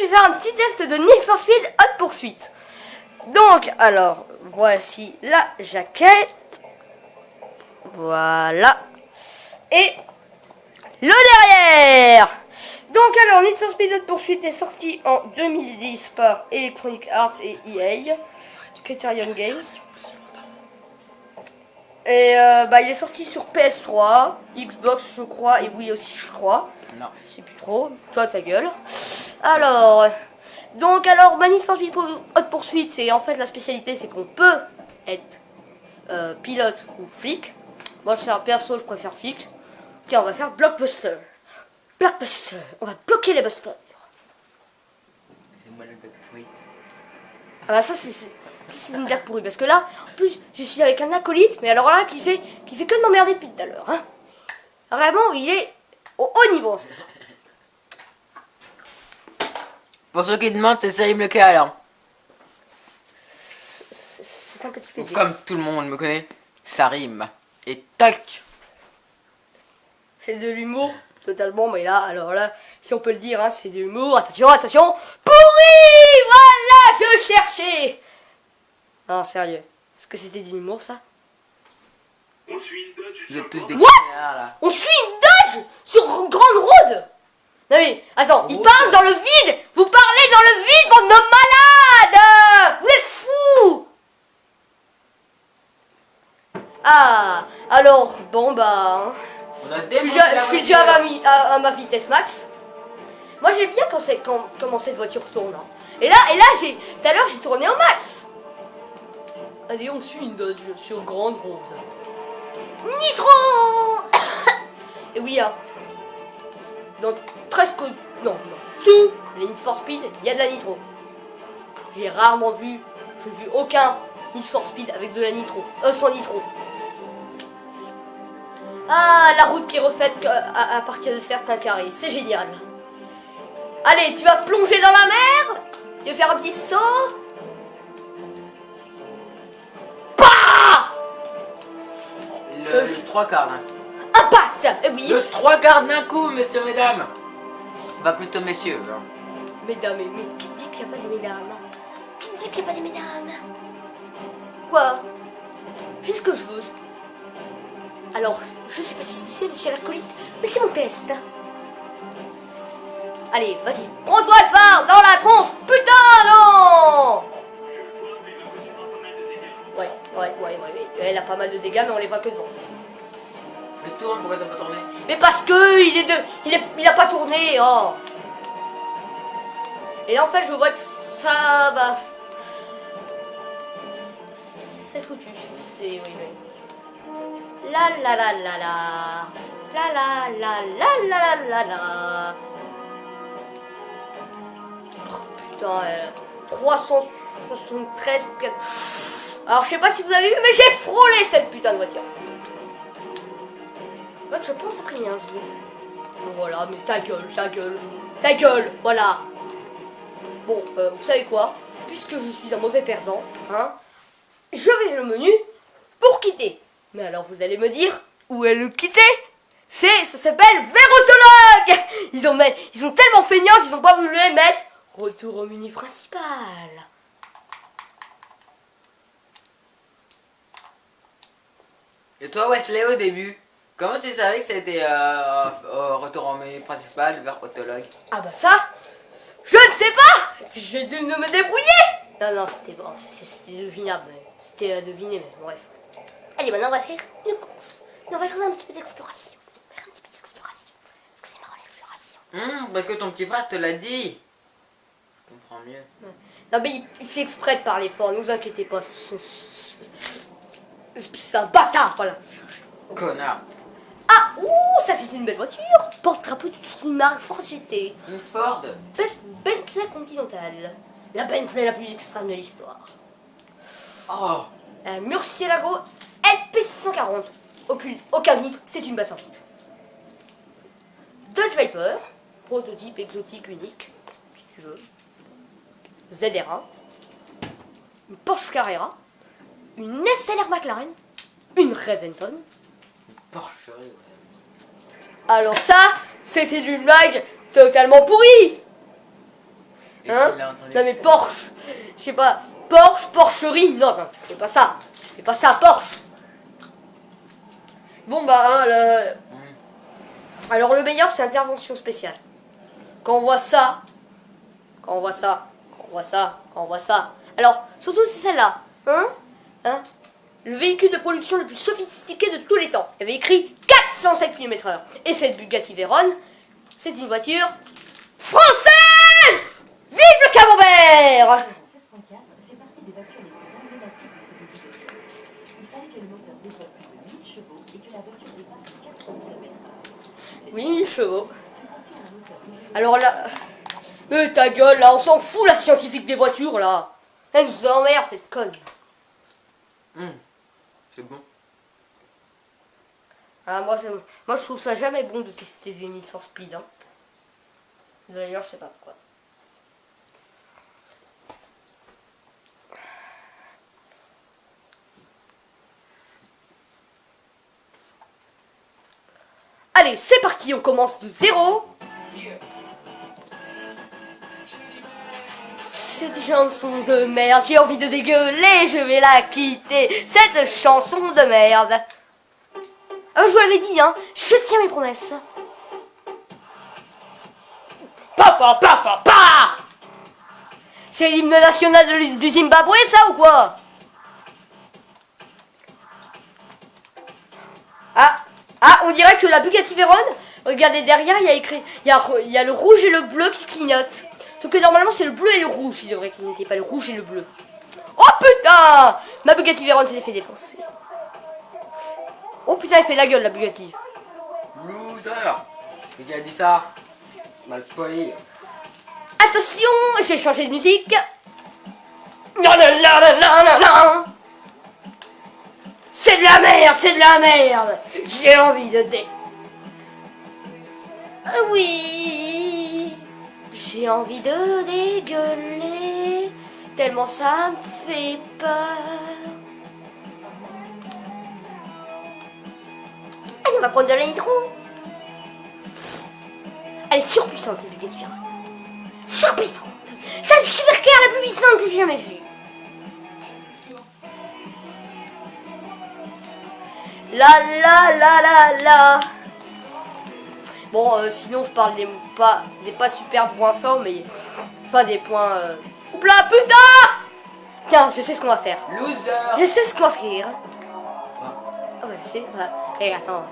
faire un petit test de Need for Speed Hot Pursuit. Donc, alors, voici la jaquette. Voilà. Et le derrière. Donc, alors, Need for Speed Hot Pursuit est sorti en 2010 par Electronic Arts et EA, Criterion Games. Et il est sorti sur PS3, Xbox je crois, et Wii aussi je crois. Non. Je sais plus trop. Toi ta gueule. Alors, Need for Speed Hot Pursuit, c'est en fait la spécialité, c'est qu'on peut être pilote ou flic. Moi c'est un perso, je préfère flic. Tiens, on va faire blockbuster. Blockbuster. On va bloquer les busters. C'est moi le bug pourri. Ah bah ça c'est une blague pourrie parce que là, en plus, je suis avec un acolyte, mais alors là, qui fait que de m'emmerder depuis tout à l'heure. Hein. Vraiment, il est au haut niveau. Pour ceux qui demandent, c'est Salim lequel alors. C'est un petit peu dur. Comme tout le monde me connaît, ça rime. Et tac. C'est de l'humour, totalement, mais là, alors là, si on peut le dire, hein, c'est de l'humour. Attention, attention. Pourri. Voilà, je cherchais. Non, sérieux. Est-ce que c'était de l'humour, ça? Vous êtes tous des What? connards là. On suit une Dodge sur Grande Road. Non mais, attends, il parle dans le vide. Vous parlez dans le vide, bande de malades. Vous êtes fous. Ah, alors, bon bah... hein. On a Je suis déjà à ma vitesse max. Moi j'aime bien comment cette voiture tourne. Hein. Et là, tout à l'heure j'ai tourné au max. Allez, on suit une Dodge sur Grande Road. Nitro. Et oui, hein. Donc, presque... Non. Tout les Need for Speed, il y a de la nitro. J'ai rarement vu... J'ai vu aucun Need for Speed avec de la nitro. Sans nitro. Ah, la route qui est refaite à partir de certains carrés. C'est génial. Allez, tu vas plonger dans la mer. Tu vas faire un petit saut. Le 3 quarts d'un coup. Impact. Eh oui. Le 3 quarts d'un coup, messieurs, mesdames. Bah plutôt messieurs. Hein. Mesdames, mais qui dit qu'il n'y a pas des mesdames? Qui dit qu'il n'y a pas des mesdames? Quoi? Fais ce que je veux. Alors, je sais pas si tu sais, monsieur l'acolyte, mais c'est mon test. Allez, vas-y, prends-toi le phare dans la tronche. Putain, non. Ouais. Elle a pas mal de dégâts, mais on les voit que devant. Mais tourne, pourquoi t'as pas tourné? Mais parce que il a pas tourné, oh. Et là en fait je vois que ça bah c'est foutu, oui. La la la la la la la la la la la la. Oh, putain, 373. Alors je sais pas si vous avez vu, mais j'ai frôlé cette putain de voiture. Donc je pense après il y a un jour. Voilà, mais ta gueule, voilà. Bon, vous savez quoi? Puisque je suis un mauvais perdant, hein, je vais au menu pour quitter. Mais alors vous allez me dire, où est le quitter? Ça s'appelle Vérotologue. Ils ont tellement feignants qu'ils ont pas voulu les mettre. Retour au menu principal. Et toi Wesley au début, comment tu savais que c'était retour en menu principal vers autologue? Ah bah ça, je ne sais pas. J'ai dû me débrouiller. Non, c'était bon, c'était devinable. C'était deviné, mais bref. Allez, maintenant on va faire une course. On va faire un petit peu d'exploration. Est-ce que c'est marrant l'exploration? Parce que ton petit frère te l'a dit. Je comprends mieux. Non mais il fait exprès de parler fort, ne vous inquiétez pas. C'est un bâtard, voilà. Connard. Ah, ouh, ça c'est une belle voiture. Porte-drapeau de toute une marque Ford GT. Une Ford. Bentley Continental. La Bentley la plus extrême de l'histoire. Oh. La Murcielago LP640. Aucun doute, c'est une battante. Dodge Viper. Prototype exotique unique, si tu veux. ZR1. Une Porsche Carrera. Une SLR McLaren. Une Reventon. Porsche, ouais. Alors ça, c'était une blague totalement pourrie. Et Hein? qu'il a entendu. Non mais Porsche. Je sais pas. Porsche, Porcherie. Non, non, fais pas ça. Fais pas ça, Porsche. Bon bah, hein, alors le meilleur c'est intervention spéciale. Quand on voit ça, quand on voit ça, quand on voit ça, quand on voit ça. Alors, surtout c'est celle-là. Hein? Le véhicule de production le plus sophistiqué de tous les temps. Il y avait écrit 407 km/h. Et cette Bugatti Veyron, c'est une voiture française. Vive le camembert! 16.4 fait partie des voitures les plus emblématiques de ce début de siècle. Il fallait que le moteur développe plus de 1000 chevaux et que la voiture dépasse 400 km/h. Oui, 1000 chevaux. Alors là... Mais ta gueule, là, on s'en fout, la scientifique des voitures, là. Elle nous emmerde, cette conne. C'est bon. Ah, moi, je trouve ça jamais bon de tester des Need for Speed. Hein. D'ailleurs, je sais pas pourquoi. Allez, c'est parti, on commence de zéro. Cette chanson de merde, j'ai envie de dégueuler, je vais la quitter. Cette chanson de merde. Ah, je vous l'avais dit, hein, je tiens mes promesses. Pa. C'est l'hymne national du Zimbabwe, ça, ou quoi? Ah, on dirait que la Bugatti Veyron, regardez derrière, il y a écrit, il y a le rouge et le bleu qui clignotent. Sauf que normalement c'est le bleu et le rouge qui devraient clignoter, pas le rouge et le bleu. Oh putain! Ma Bugatti Veyron s'est fait défoncer. Oh putain, elle fait la gueule la Bugatti. Loser. Et qui a dit ça? Mal poli. Attention, j'ai changé de musique. Non, non, non, non, non, non, non. C'est de la merde, c'est de la merde. J'ai envie de oui, j'ai envie de dégueuler, tellement ça me fait peur. Allez, on va prendre de la nitro. Elle est surpuissante cette Bugatti Veyron. Surpuissante. C'est la supercar la plus puissante que j'ai jamais vue. La. Bon, sinon je parle des pas super points forts, mais enfin des points. Oupla, putain! Tiens, je sais ce qu'on va faire. Loser. Je sais ce qu'on va faire. Ah bah je sais. Eh, attends.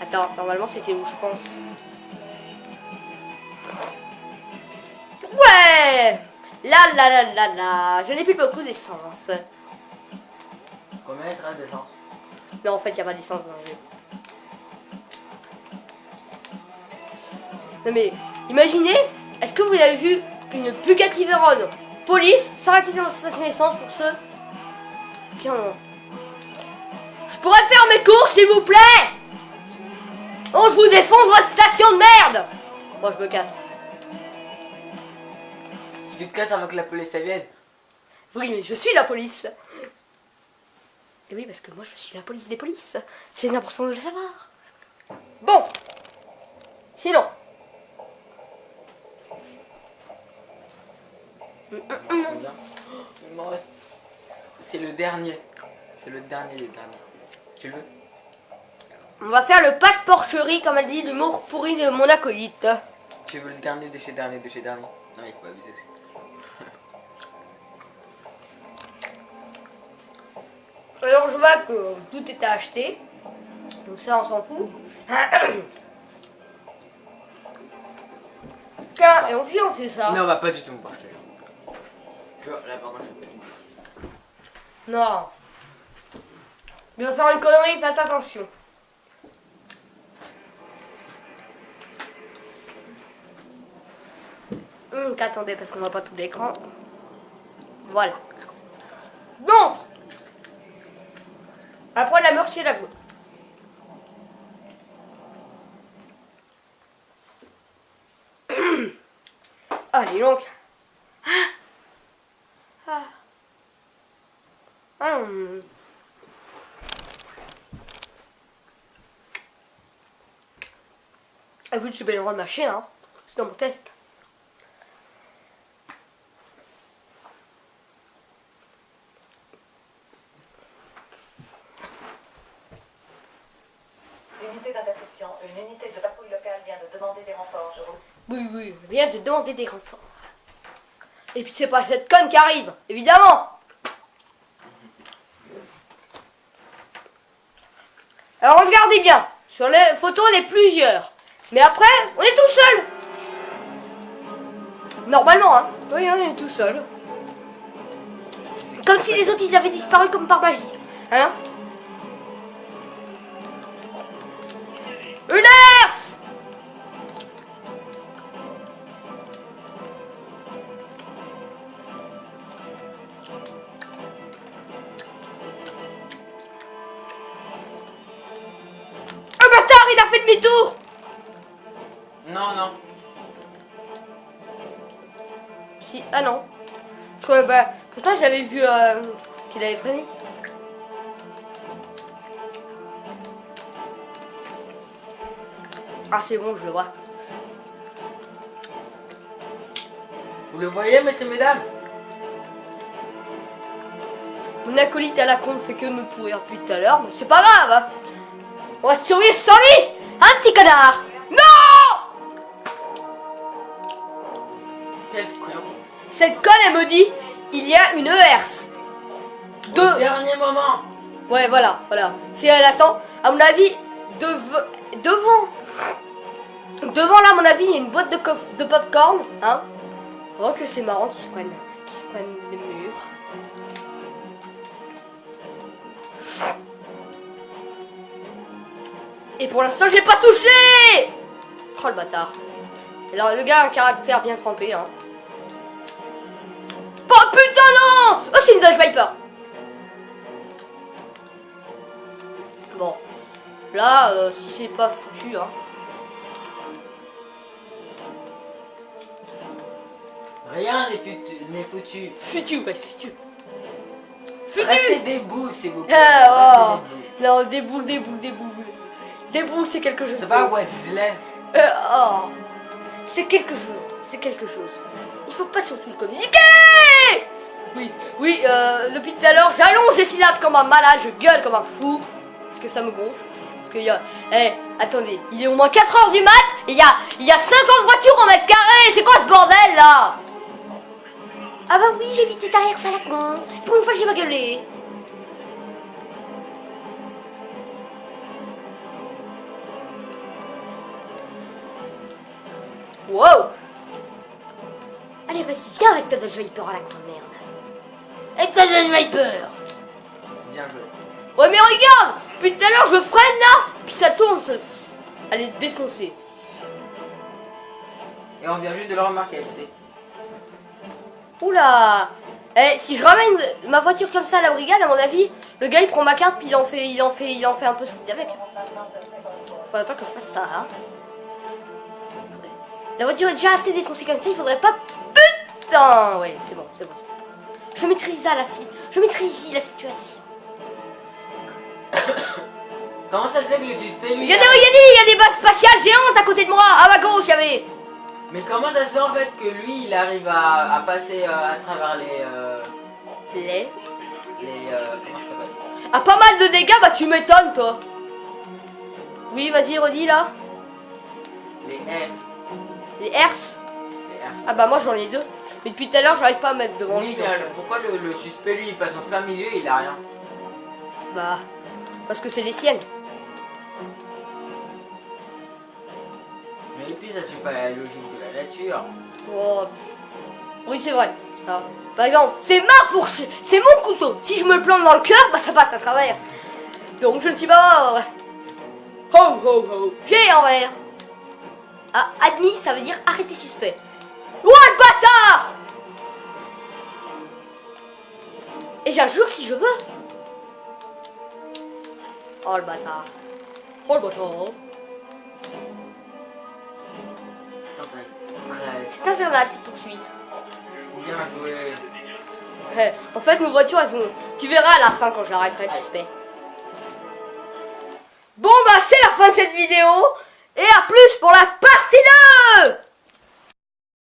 Attends, normalement c'était où je pense. Ouais! La. Je n'ai plus beaucoup d'essence. Combien il te reste d'essence? Non, en fait, il n'y a pas d'essence dans le jeu. Non mais, imaginez, est-ce que vous avez vu une Bugatti Veyron police s'arrêter dans la station d'essence pour ceux qui en ont? Je pourrais faire mes courses, s'il vous plaît? Oh, je vous défonce votre station de merde! Bon, je me casse. Tu te casses avant que la police vienne? Oui, mais je suis la police. Et oui, parce que moi, je suis la police des polices. C'est important de le savoir. Bon. Sinon. Il m'en reste. C'est le dernier. C'est le dernier des derniers. Tu le veux? On va faire le pack porcherie, comme elle dit, l'humour pourri de mon acolyte. Tu veux le dernier de chez dernier de chez dernier? Non, il faut pas abuser aussi. Alors je vois que tout est à acheter. Donc ça, on s'en fout. Tiens, et on fait ça. Non, on va pas du tout me porter. Tu vois, là par contre, je fais pas une bêtise. Non. Il va faire une connerie, faites attention. Attendez, parce qu'on voit pas tout l'écran. Voilà. Bon. Après la mortier la goutte. Allez donc. Ah vous, je suis bien le droit de mâcher, hein. C'est dans mon test. Oui, oui, je viens de demander des renforts. Et puis c'est pas cette conne qui arrive, évidemment. Alors regardez bien, sur les photos on est plusieurs. Mais après, on est tout seul. Normalement, hein. Oui, on est tout seul. Comme si les autres ils avaient disparu comme par magie. Hein? Une herse! Un bâtard, il a fait demi-tour! Non, non. Si, ah non. Je crois, bah, pourtant j'avais vu qu'il avait freiné. Ah c'est bon, je le vois. Vous le voyez, messieurs, mesdames? Mon acolyte à la con fait que me pourrir depuis tout à l'heure, mais c'est pas grave. Hein. On va survivre sans lui. Un petit connard. Non! Quel con. Cette conne, elle me dit, il y a une herse. Au dernier moment. Ouais, voilà, voilà. Si elle attend, à mon avis, devant là, à mon avis, il y a une boîte de popcorn, hein. Oh, que c'est marrant qu'ils se prennent des murs. Et pour l'instant, je l'ai pas touché. Oh, le bâtard. Alors, le gars a un caractère bien trempé, hein. Oh, putain, non. Oh, c'est une Dodge Viper. Bon. Là, si c'est pas foutu, hein. Rien n'est foutu. Foutu, ouais, foutu. Restez debout, s'il vous plaît. Ah, oh. Restez debout. Non, debout. Debout, c'est quelque chose. C'est pas Wesley. Oh. C'est quelque chose. Il faut pas surtout le communiquer. Oui, depuis tout à l'heure, j'allonge les syllabes comme un malade, je gueule comme un fou. Parce que ça me gonfle. Parce qu'il y a... attendez, il est au moins 4 heures du mat, et il y a 50 voitures en mètre carré. C'est quoi ce bordel, là? Ah bah oui, j'ai évité derrière ça la con. Pour une fois, j'ai pas gueulé. Wow. Allez, vas-y, viens avec ta Dodge Viper à la con, merde. Avec ta Dodge Viper. Bien joué. Ouais, mais regarde. Depuis tout à l'heure, je freine là, puis ça tourne. Elle est défoncée. Et on vient juste de le remarquer, tu sais. Oula. Si je ramène ma voiture comme ça à la brigade, à mon avis, le gars il prend ma carte puis il en fait un peu ce qu'il avec. Faudrait pas que je fasse ça, hein. La voiture est déjà assez défoncée comme ça, il faudrait pas... Putain. Ouais, c'est bon. Je maîtrise la situation. Comment ça se fait que le suspect lui... Regardez, il y a des bases spatiales géantes à côté de moi. À ma gauche, il y avait... Mais comment ça se fait en fait que lui il arrive à passer à travers les... comment ça s'appelle? Ah, pas mal de dégâts, bah tu m'étonnes toi. Oui, vas-y, redis là. Les R. Les herses. Les R. Ah bah moi j'en ai deux. Mais depuis tout à l'heure j'arrive pas à mettre devant lui. Oui, Donc, pourquoi le suspect lui il passe en plein milieu et il a rien? bah... Parce que c'est les siennes. Mais et puis ça suit pas la logique de la nature. Oh. Oui, c'est vrai. Ah. Par exemple, c'est ma fourche, c'est mon couteau. Si je me plante dans le cœur, bah ça passe à travers. Donc je ne suis pas mort. Ho ho ho. J'ai en vert. Ah, admis, ça veut dire arrêter suspect. Oh le bâtard. Et j'ajoute si je veux. Oh le bâtard. Oh le bâtard. C'est infernal cette poursuite. Bien joué. En fait, nos voitures, elles sont... Tu verras à la fin quand je l'arrêterai, suspect. Bon, bah, c'est la fin de cette vidéo. Et à plus pour la partie 2.